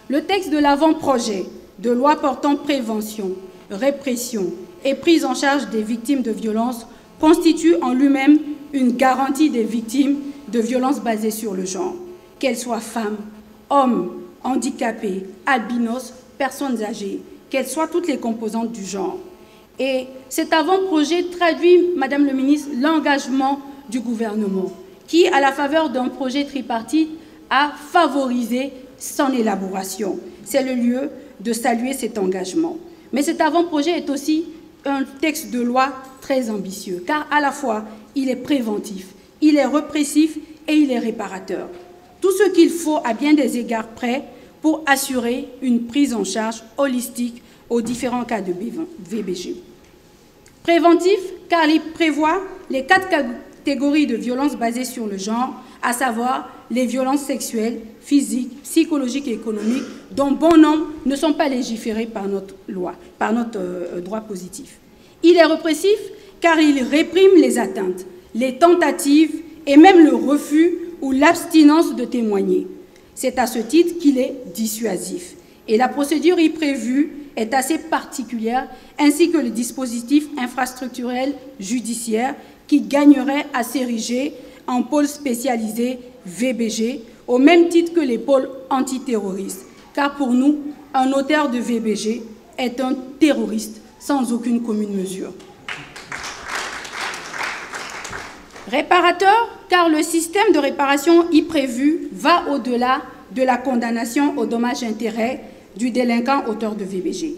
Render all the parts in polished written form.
Le texte de l'avant-projet de loi portant prévention, répression et prise en charge des victimes de violences constitue en lui-même une garantie des victimes de violences basées sur le genre, qu'elles soient femmes, hommes, handicapés, albinos, personnes âgées, qu'elles soient toutes les composantes du genre. Et cet avant-projet traduit, Madame le ministre, l'engagement du gouvernement qui, à la faveur d'un projet tripartite, a favorisé son élaboration. C'est le lieu de saluer cet engagement. Mais cet avant-projet est aussi un texte de loi très ambitieux, car à la fois, il est préventif, il est répressif et il est réparateur. Tout ce qu'il faut à bien des égards près pour assurer une prise en charge holistique aux différents cas de VBG. Préventif, car il prévoit les 4 catégories de violences basées sur le genre, à savoir les violences sexuelles, physiques, psychologiques et économiques, dont bon nombre ne sont pas légiférées par notre loi, par notre droit positif. Il est répressif, car il réprime les atteintes, les tentatives et même le refus ou l'abstinence de témoigner. C'est à ce titre qu'il est dissuasif. Et la procédure y prévue est assez particulière, ainsi que le dispositif infrastructurel judiciaire qui gagnerait à s'ériger en pôle spécialisé VBG, au même titre que les pôles antiterroristes. Car pour nous, un auteur de VBG est un terroriste sans aucune commune mesure. Réparateur, car le système de réparation y prévu va au-delà de la condamnation au dommage-intérêt du délinquant auteur de VBG.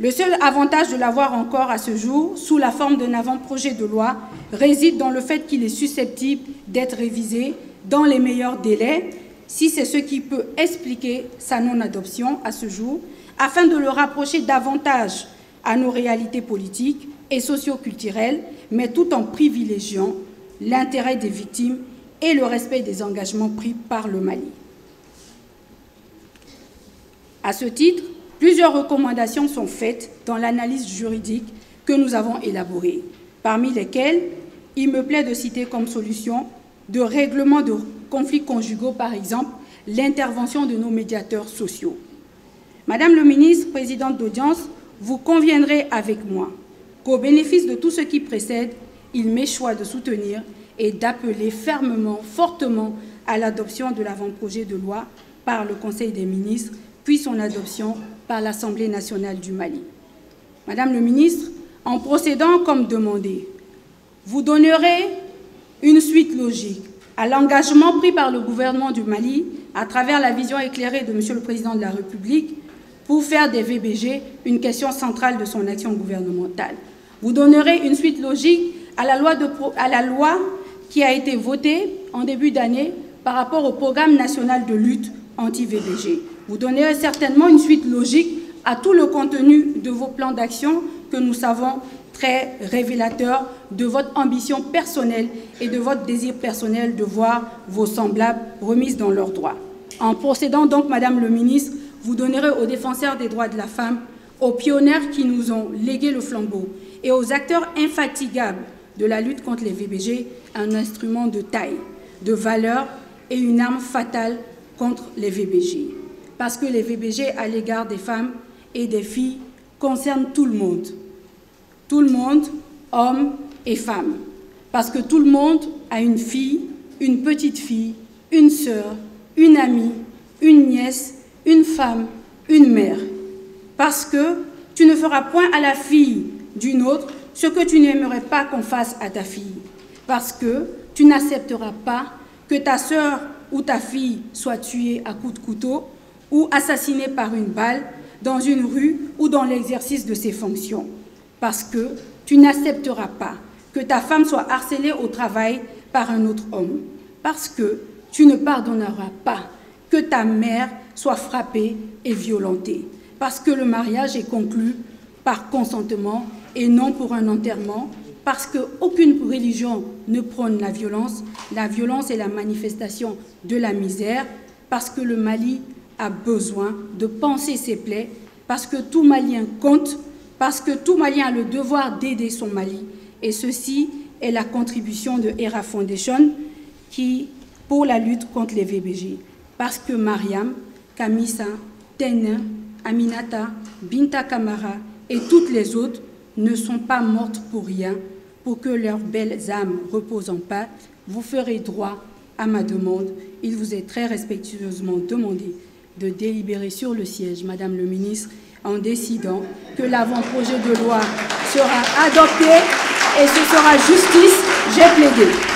Le seul avantage de l'avoir encore à ce jour, sous la forme d'un avant-projet de loi, réside dans le fait qu'il est susceptible d'être révisé dans les meilleurs délais, si c'est ce qui peut expliquer sa non-adoption à ce jour, afin de le rapprocher davantage à nos réalités politiques et socio-culturelles, mais tout en privilégiant l'intérêt des victimes et le respect des engagements pris par le Mali. À ce titre, plusieurs recommandations sont faites dans l'analyse juridique que nous avons élaborée, parmi lesquelles il me plaît de citer comme solution de règlement de conflits conjugaux, par exemple, l'intervention de nos médiateurs sociaux. Madame le ministre, présidente d'audience, vous conviendrez avec moi qu'au bénéfice de tout ce qui précède, il m'échoit de soutenir et d'appeler fermement, fortement à l'adoption de l'avant-projet de loi par le Conseil des ministres, puis son adoption par l'Assemblée nationale du Mali. Madame le ministre, en procédant comme demandé, vous donnerez une suite logique à l'engagement pris par le gouvernement du Mali à travers la vision éclairée de Monsieur le Président de la République pour faire des VBG une question centrale de son action gouvernementale. Vous donnerez une suite logique à la loi qui a été votée en début d'année par rapport au programme national de lutte anti-VBG. Vous donnerez certainement une suite logique à tout le contenu de vos plans d'action que nous savons très révélateurs de votre ambition personnelle et de votre désir personnel de voir vos semblables remises dans leurs droits. En procédant donc, Madame le ministre, vous donnerez aux défenseurs des droits de la femme, aux pionnières qui nous ont légué le flambeau et aux acteurs infatigables de la lutte contre les VBG un instrument de taille, de valeur et une arme fatale contre les VBG. Parce que les VBG à l'égard des femmes et des filles concernent tout le monde. Tout le monde, hommes et femmes. Parce que tout le monde a une fille, une petite fille, une sœur, une amie, une nièce, une femme, une mère. Parce que tu ne feras point à la fille d'une autre ce que tu n'aimerais pas qu'on fasse à ta fille. Parce que tu n'accepteras pas que ta sœur ou ta fille soit tuée à coups de couteau ou assassinée par une balle dans une rue ou dans l'exercice de ses fonctions. Parce que tu n'accepteras pas que ta femme soit harcelée au travail par un autre homme. Parce que tu ne pardonneras pas que ta mère soit frappée et violentée. Parce que le mariage est conclu par consentement et non pour un enterrement. Parce qu'aucune religion ne prône la violence est la manifestation de la misère. Parce que le Mali a besoin de panser ses plaies. Parce que tout Malien compte. Parce que tout Malien a le devoir d'aider son Mali. Et ceci est la contribution de Hera Foundation pour la lutte contre les VBG. Parce que Mariam, Kamisa, Tena, Aminata, Binta Kamara et toutes les autres ne sont pas mortes pour rien. Pour que leurs belles âmes reposent en paix, vous ferez droit à ma demande. Il vous est très respectueusement demandé de délibérer sur le siège, Madame le ministre, en décidant que l'avant-projet de loi sera adopté et ce sera justice. J'ai plaidé.